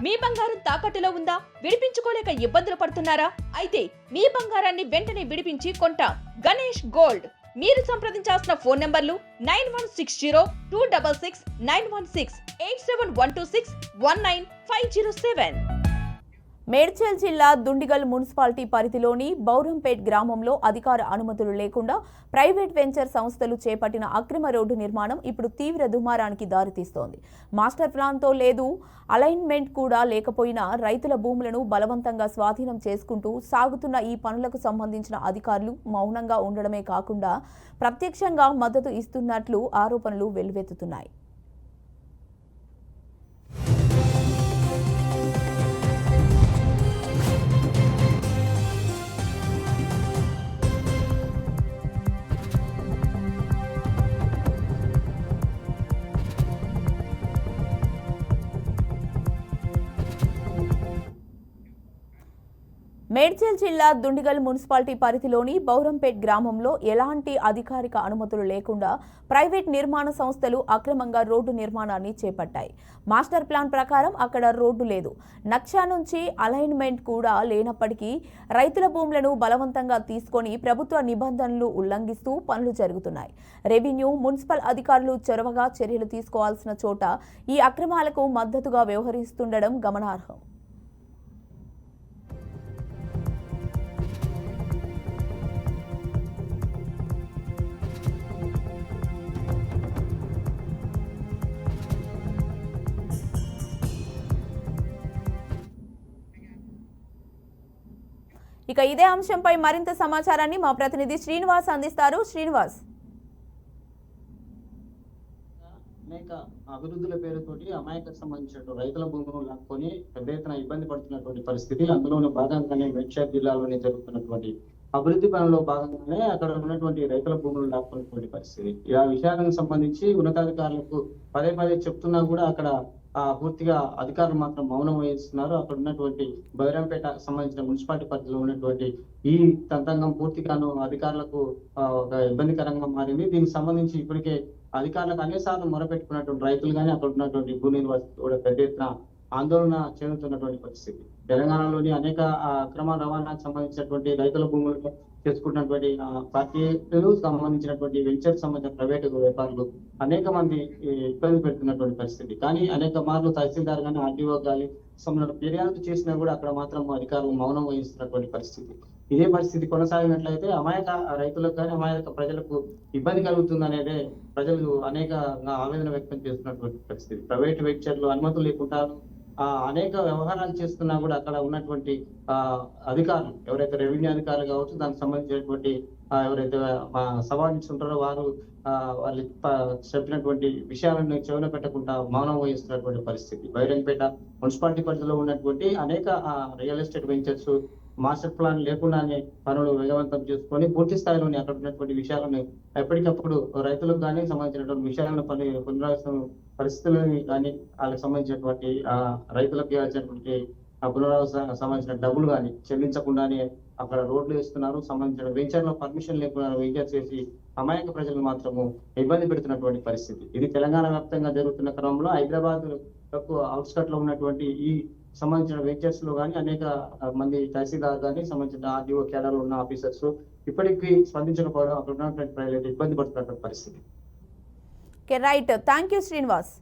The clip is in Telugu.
మీ బంగారం తాకట్టులో ఉందా? విడిపించుకోలేక ఇబ్బందులు పడుతున్నారా? అయితే మీ బంగారాన్ని వెంటనే విడిపించి కొంటాం. గణేష్ గోల్డ్. మీరు సంప్రదించాల్సిన ఫోన్ నంబర్లు 9160-266-916, 8712619507. మేడ్చల్ జిల్లా దుండిగల్ మున్సిపాలిటీ పరిధిలోని బౌరంపేట్ గ్రామంలో అధికార అనుమతులు లేకుండా ప్రైవేట్ వెంచర్ సంస్థలు చేపట్టిన అక్రమ రోడ్డు నిర్మాణం ఇప్పుడు తీవ్ర దుమారానికి దారితీస్తోంది. మాస్టర్ ప్లాన్తో లేదు, అలైన్మెంట్ కూడా లేకపోయినా రైతుల భూములను బలవంతంగా స్వాధీనం చేసుకుంటూ సాగుతున్న ఈ పనులకు సంబంధించిన అధికారులు మౌనంగా ఉండడమే కాకుండా ప్రత్యక్షంగా మద్దతు ఇస్తున్నట్లు ఆరోపణలు వెల్లువెత్తుతున్నాయి. మేడ్చల్ జిల్లా దుండిగల్ మున్సిపాలిటీ పరిధిలోని బౌరంపేట్ గ్రామంలో ఎలాంటి అధికారిక అనుమతులు లేకుండా ప్రైవేట్ నిర్మాణ సంస్థలు అక్రమంగా రోడ్డు నిర్మాణాన్ని చేపట్టాయి. మాస్టర్ ప్లాన్ ప్రకారం అక్కడ రోడ్డు లేదు. నక్షా నుంచి అలైన్మెంట్ కూడా లేనప్పటికీ రైతుల భూములను బలవంతంగా తీసుకొని ప్రభుత్వ నిబంధనలు ఉల్లంఘిస్తూ పనులు జరుగుతున్నాయి. రెవెన్యూ, మున్సిపల్ అధికారులు చొరవగా చర్యలు తీసుకోవాల్సిన చోట ఈ అక్రమాలకు మద్దతుగా వ్యవహరిస్తుండడం గమనార్హం. ఇక ఇదే అంశంపై మరింత సమాచారాన్ని మా ప్రతినిధి శ్రీనివాస్ అందిస్తారు. శ్రీనివాస్, అనేక అభివృద్ధుల పేరుతోటి అమాయకకు సంబంధించిన రైతుల భూములను లాక్కొని పెద్ద ఎత్తున ఇబ్బంది పడుతున్నటువంటి పరిస్థితి. అందులోని భాగంగానే మేడ్చల్ జిల్లాలోనే జరుగుతున్నటువంటి అభివృద్ధి పనుల్లో భాగంగానే అక్కడ ఉన్నటువంటి రైతుల భూములు లాక్కున్నటువంటి పరిస్థితి. ఆ విషయాలకు సంబంధించి ఉన్నతాధికారులకు పదే పదే చెప్తున్నా కూడా అక్కడ పూర్తిగా అధికారులు మాత్రం మౌనం వహిస్తున్నారు. అక్కడ ఉన్నటువంటి బైరంపేట సంబంధించిన మున్సిపాలిటీ పరిధిలో ఉన్నటువంటి ఈ తంత్రాంగం పూర్తిగాను అధికారులకు ఒక ఇబ్బందికరంగా మారింది. దీనికి సంబంధించి ఇప్పటికే అధికారులకు అనేసార్లు మొరపెట్టుకున్నటువంటి రైతులు కానీ అక్కడ ఉన్నటువంటి భూ నిర్వాసితులు కూడా పెద్ద ఎత్తున ఆందోళన చెందుతున్నటువంటి పరిస్థితి. తెలంగాణలోని అనేక అక్రమ రవాణాకు సంబంధించినటువంటి రైతుల భూములు చేసుకుంటున్నటువంటి పార్టీలు సంబంధించినటువంటి వెంచర్ సంబంధించిన ప్రైవేటు వ్యాపారులు అనేక మంది ఇబ్బంది పెడుతున్నటువంటి పరిస్థితి. కానీ అనేక మార్లు తహసీల్దార్ కానీ ఆర్టీఓ కానీ సంబంధించిన ఫిర్యాదు చేసినా కూడా అక్కడ మాత్రం అధికారులు మౌనం వహిస్తున్నటువంటి పరిస్థితి. ఇదే పరిస్థితి కొనసాగినట్లయితే అమాయక రైతులకు కానీ అమాయక ప్రజలకు ఇబ్బంది కలుగుతుంది అనేది ప్రజలు అనేక ఆవేదన వ్యక్తం చేస్తున్నటువంటి పరిస్థితి. ప్రైవేట్ వెంచర్లు అనుమతులు లేకుండా అనేక వ్యవహారాలు చేస్తున్నా కూడా అక్కడ ఉన్నటువంటి అధికారులు ఎవరైతే రెవెన్యూ అధికారులు కావచ్చు, దానికి సంబంధించినటువంటి ఎవరైతే సబార్డినేట్స్ ఉంటారో వారు వాళ్ళు చెప్పినటువంటి విషయాలను చెవున పెట్టకుండా మౌనం వహిస్తున్నటువంటి పరిస్థితి. బైరంపేట మున్సిపాలిటీ పరిధిలో ఉన్నటువంటి అనేక real estate ventures master plan లేకుండానే పనులు వేగవంతం చేసుకొని పూర్తి స్థాయిలోని అక్కడ ఉన్నటువంటి విషయాలను ఎప్పటికప్పుడు రైతులకు కానీ సంబంధించినటువంటి విషయాలను పునరావృతం పరిస్థితులని కానీ వాళ్ళకి సంబంధించినటువంటి రైతులకు ఇవ్వాల్సినటువంటి పునరావాస సంబంధించిన డబ్బులు కానీ చెల్లించకుండానే అక్కడ రోడ్లు వేస్తున్నారు. సంబంధించిన వెంచర్లో పర్మిషన్ లేకుండా వెంచర్ చేసి అమాయక ప్రజలు మాత్రము ఇబ్బంది పెడుతున్నటువంటి పరిస్థితి. ఇది తెలంగాణ వ్యాప్తంగా జరుగుతున్న క్రమంలో హైదరాబాద్ అవుట్స్కట్ లో ఉన్నటువంటి ఈ సంబంధించిన వెంచర్స్ లో కానీ అనేక మంది తహసీల్దార్ కానీ సంబంధించిన ఆర్డీఓ కేడర్లో ఉన్న ఆఫీసర్స్ ఇప్పటికీ స్పందించకపోవడం అక్కడ ఉన్నటువంటి ప్రజలు ఇబ్బంది పడుతున్నటువంటి పరిస్థితి. Right, thank you Srinivas.